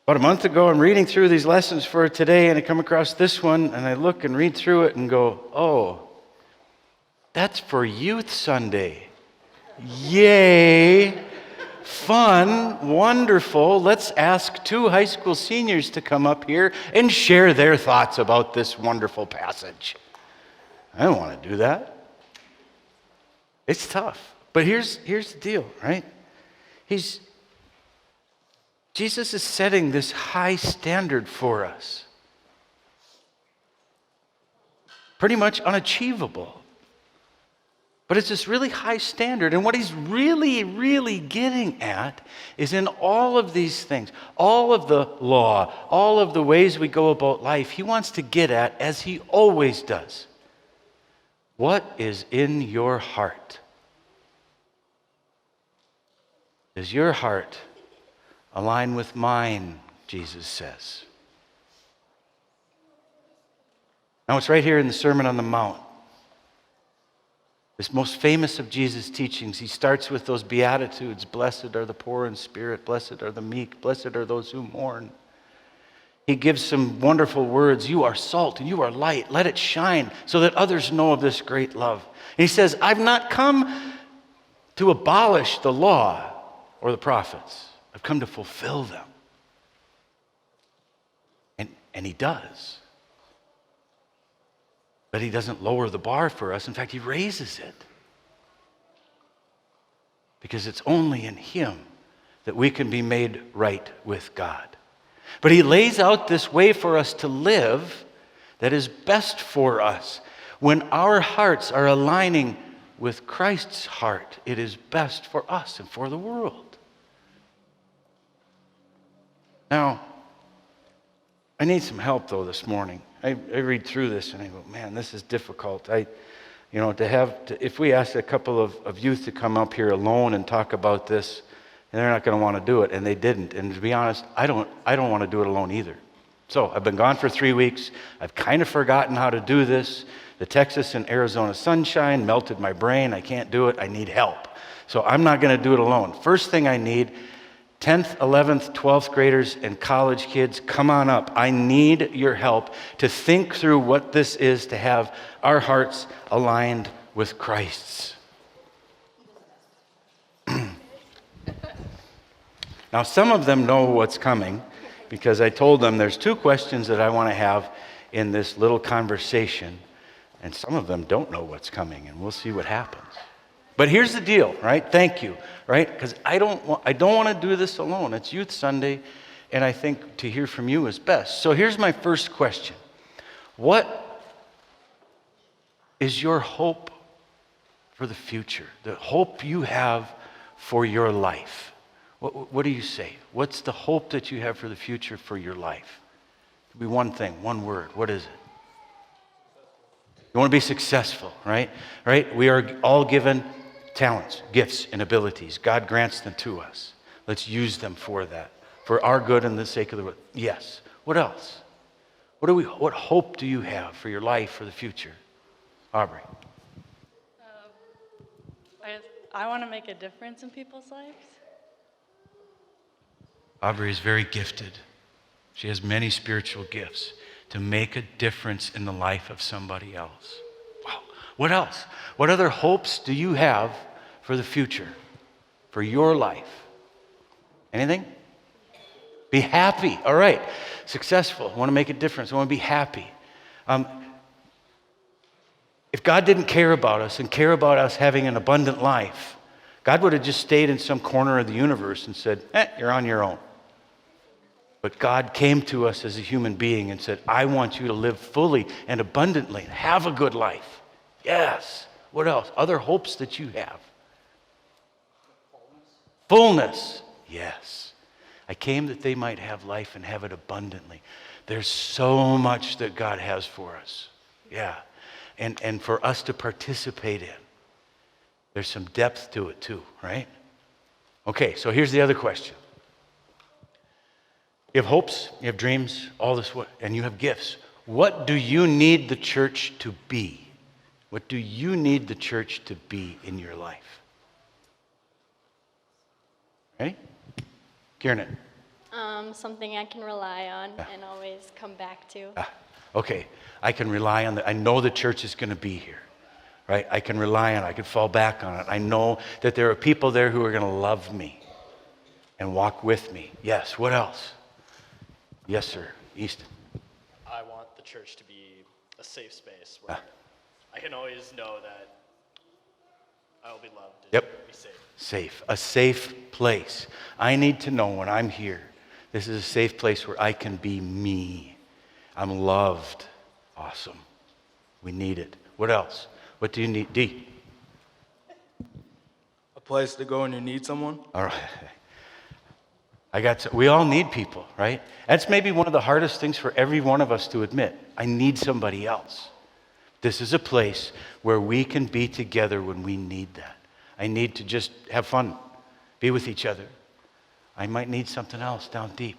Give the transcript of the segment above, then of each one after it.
About a month ago, I'm reading through these lessons for today, and I come across this one, and I look and read through it and go, oh, that's for Youth Sunday. Yay! Fun, wonderful. Let's ask 2 high school seniors to come up here and share their thoughts about this wonderful passage. I don't want to do that. It's tough. But here's the deal, right? Jesus is setting this high standard for us. Pretty much unachievable. But it's this really high standard. And what he's really, really getting at is in all of these things, all of the law, all of the ways we go about life, he wants to get at, as he always does, what is in your heart? Does your heart align with mine, Jesus says. Now it's right here in the Sermon on the Mount. This most famous of Jesus' teachings. He starts with those Beatitudes. Blessed are the poor in spirit. Blessed are the meek. Blessed are those who mourn. He gives some wonderful words. You are salt and you are light. Let it shine so that others know of this great love. And he says, I've not come to abolish the law or the prophets. I've come to fulfill them. And he does. But he doesn't lower the bar for us. In fact, he raises it. Because it's only in him that we can be made right with God. But he lays out this way for us to live that is best for us. When our hearts are aligning with Christ's heart, it is best for us and for the world. Now, I need some help though this morning. I read through this and I go, man, this is difficult. If we asked a couple of youth to come up here alone and talk about this, and they're not going to want to do it, and they didn't. And to be honest, I don't want to do it alone either. So I've been gone for 3 weeks. I've kind of forgotten how to do this. The Texas and Arizona sunshine melted my brain. I can't do it. I need help. So I'm not going to do it alone. First thing I need, 10th, 11th, 12th graders and college kids, come on up. I need your help to think through what this is to have our hearts aligned with Christ's. Now, some of them know what's coming because I told them there's 2 questions that I want to have in this little conversation, and some of them don't know what's coming, and we'll see what happens. But here's the deal, right? Thank you, right? Because I don't want to do this alone. It's Youth Sunday, and I think to hear from you is best. So here's my first question. What is your hope for the future? The hope you have for your life? What do you say? What's the hope that you have for the future for your life? It could be one thing, one word. What is it? You want to be successful, right? Right? We are all given talents, gifts, and abilities. God grants them to us. Let's use them for that, for our good and the sake of the world. Yes. What else? What hope do you have for your life, for the future? Aubrey. I want to make a difference in people's lives. Aubrey is very gifted. She has many spiritual gifts to make a difference in the life of somebody else. Wow. What else? What other hopes do you have for the future, for your life? Anything? Be happy. All right. Successful. I want to make a difference. I want to be happy. If God didn't care about us and care about us having an abundant life, God would have just stayed in some corner of the universe and said, you're on your own. But God came to us as a human being and said, I want you to live fully and abundantly and have a good life. Yes. What else? Other hopes that you have. Fullness. Yes. I came that they might have life and have it abundantly. There's so much that God has for us. Yeah. And for us to participate in. There's some depth to it too, right? Okay, so here's the other question. You have hopes, you have dreams, all this, and you have gifts. What do you need the church to be? What do you need the church to be in your life? Ready? Kieran. something I can rely on and always come back to. Okay, I can rely on I know the church is going to be here, right? I can rely on it. I can fall back on it. I know that there are people there who are going to love me and walk with me. Yes, what else? Yes, sir. Easton. I want the church to be a safe space where I can always know that I will be loved and Yep. be safe. Safe. A safe place. I need to know when I'm here, this is a safe place where I can be me. I'm loved. Awesome. We need it. What else? What do you need? D. A place to go when you need someone. All right. We all need people, right? That's maybe one of the hardest things for every one of us to admit. I need somebody else. This is a place where we can be together when we need that. I need to just have fun, be with each other. I might need something else down deep.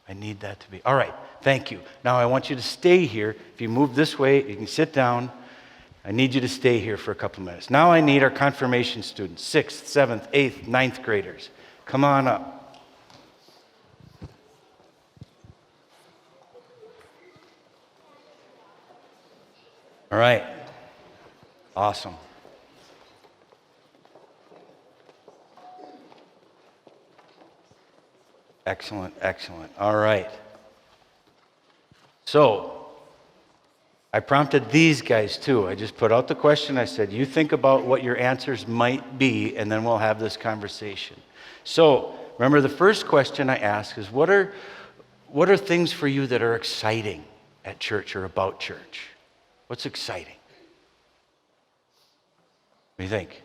I need that to be. All right, thank you. Now I want you to stay here. If you move this way, you can sit down. I need you to stay here for a couple minutes. Now I need our confirmation students, 6th, 7th, 8th, 9th graders. Come on up. All right. Awesome. Excellent, excellent. All right. So, I prompted these guys too. I just put out the question. I said, you think about what your answers might be, and then we'll have this conversation. So, remember the first question I asked is, what are things for you that are exciting at church or about church? What's exciting? What do you think?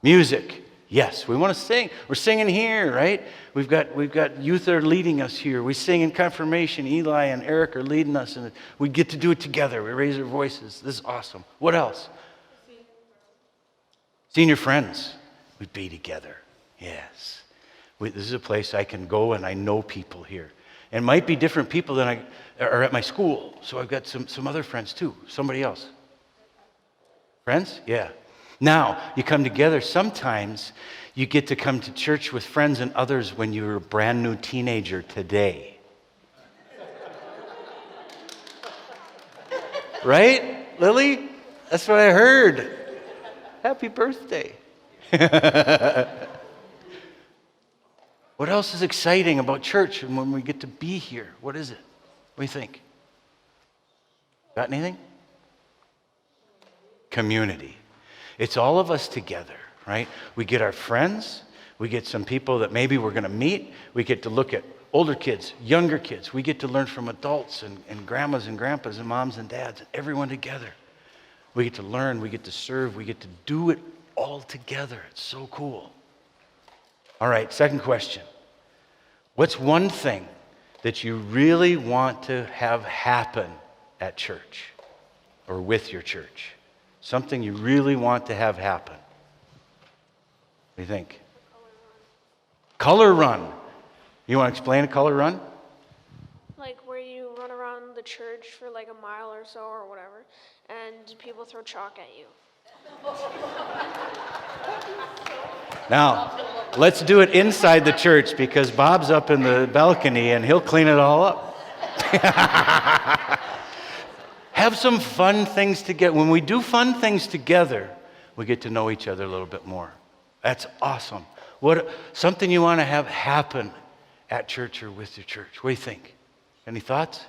Music. Yes, we want to sing. We're singing here, right? We've got youth that are leading us here. We sing in confirmation. Eli and Eric are leading us, and we get to do it together. We raise our voices. This is awesome. What else? Senior friends. We be together. Yes. This is a place I can go, and I know people here. And it might be different people than are at my school. So I've got some other friends too. Somebody else. Friends? Yeah. Now, you come together. Sometimes you get to come to church with friends and others when you're a brand new teenager today. Right, Lily? That's what I heard. Happy birthday. What else is exciting about church and when we get to be here? What is it? What do you think? Got anything? Community. It's all of us together, right? We get our friends. We get some people that maybe we're going to meet. We get to look at older kids, younger kids. We get to learn from adults and grandmas and grandpas and moms and dads, and everyone together. We get to learn. We get to serve. We get to do it all together. It's so cool. All right, second question. What's one thing that you really want to have happen at church or with your church? Something you really want to have happen. What do you think? Color run. You want to explain a color run? Like where you run around the church for like a mile or so or whatever, and people throw chalk at you. Now, let's do it inside the church because Bob's up in the balcony and he'll clean it all up. Have some fun things together. When we do fun things together, we get to know each other a little bit more. That's awesome. Something you want to have happen at church or with your church. What do you think? Any thoughts?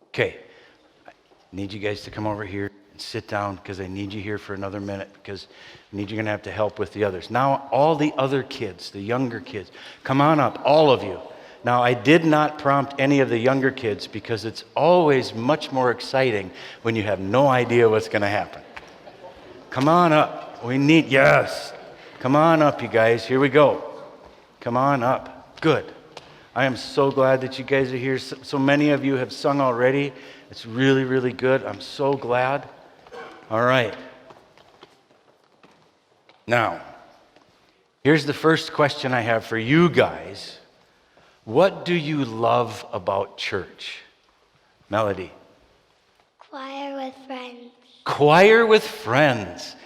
Okay. I need you guys to come over here and sit down because I need you here for another minute because I need you're going to have to help with the others. Now, all the other kids, the younger kids, come on up, all of you. Now, I did not prompt any of the younger kids because it's always much more exciting when you have no idea what's going to happen. Come on up. Yes. Come on up, you guys. Here we go. Come on up. Good. I am so glad that you guys are here. So many of you have sung already. It's really, really good. I'm so glad. All right. Now, here's the first question I have for you guys. What do you love about church? Melody. Choir with friends. Choir with friends.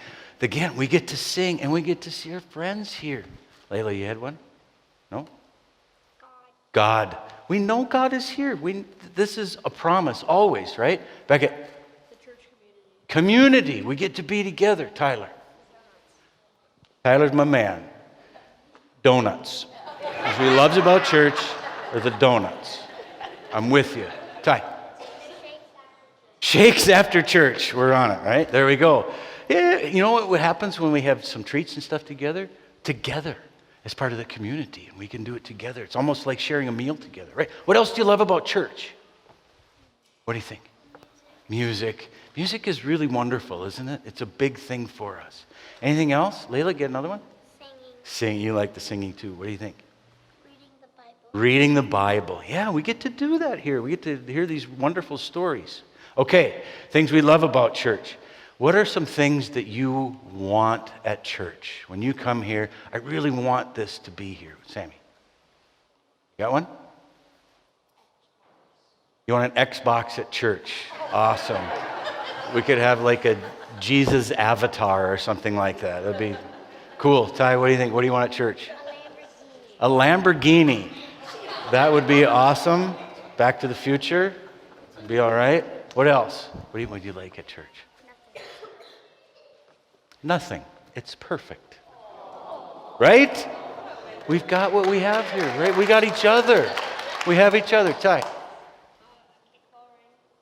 Again, we get to sing and we get to see our friends here. Layla, you had one? No? God. We know God is here. This is a promise always, right? Beckett? The church community. We get to be together. Tyler? Tyler's my man. Donuts. What he loves about church are the donuts. I'm with you. Ty? Shakes after church. We're on it, right? There we go. Yeah, you know what happens when we have some treats and stuff together? Together as part of the community, and we can do it together. It's almost like sharing a meal together, right? What else do you love about church? What do you think? Music. Music is really wonderful, isn't it? It's a big thing for us. Anything else? Layla, get another one? Singing. You like the singing too. What do you think? Reading the Bible. Reading the Bible. Yeah, we get to do that here. We get to hear these wonderful stories. Okay, things we love about church. What are some things that you want at church? When you come here, I really want this to be here. Sammy, you got one? You want an Xbox at church? Awesome. We could have like a Jesus avatar or something like that. That'd be cool. Ty, what do you think? What do you want at church? A Lamborghini. That would be awesome. Back to the Future. Be all right. What else? What would you like at church? Nothing. It's perfect. Right? We've got what we have here, right? We got each other. We have each other. Ty.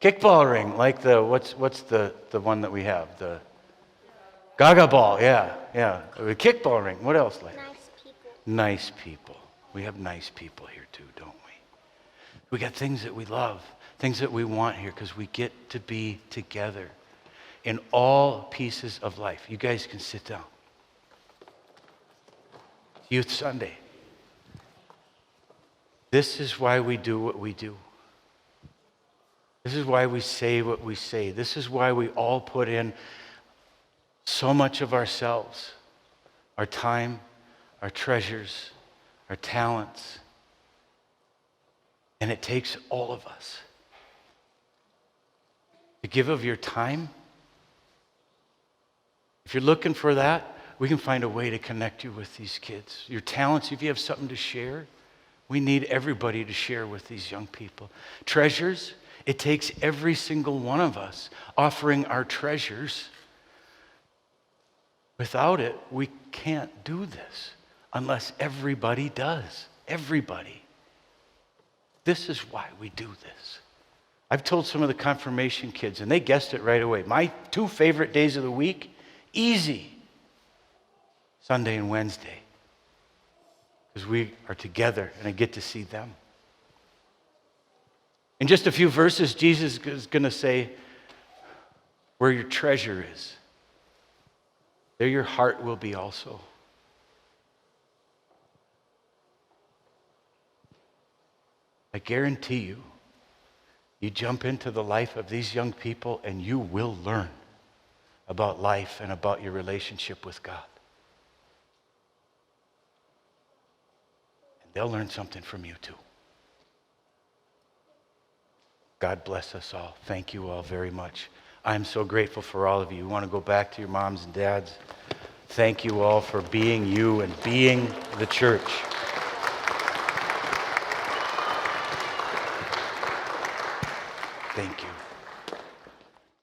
Kickball ring. Like the, what's the one that we have? The Gaga ball. Yeah. The kickball ring. What else? Like? Nice people. Nice people. We have nice people here too, don't we? We got things that we love, things that we want here because we get to be together in all pieces of life. You guys can sit down. Youth Sunday. This is why we do what we do. This is why we say what we say. This is why we all put in so much of ourselves, our time, our treasures, our talents. And it takes all of us to give of your time. If you're looking for that, we can find a way to connect you with these kids. Your talents, if you have something to share, we need everybody to share with these young people. Treasures, it takes every single one of us offering our treasures. Without it, we can't do this unless everybody does. Everybody. This is why we do this. I've told some of the confirmation kids, and they guessed it right away. My 2 favorite days of the week, easy, Sunday and Wednesday, because we are together and I get to see them. In just a few verses, Jesus is going to say, where your treasure is, there your heart will be also. I guarantee you, you jump into the life of these young people and you will learn about life and about your relationship with God. And they'll learn something from you too. God bless us all. Thank you all very much. I'm so grateful for all of you. You want to go back to your moms and dads. Thank you all for being you and being the church. Thank you.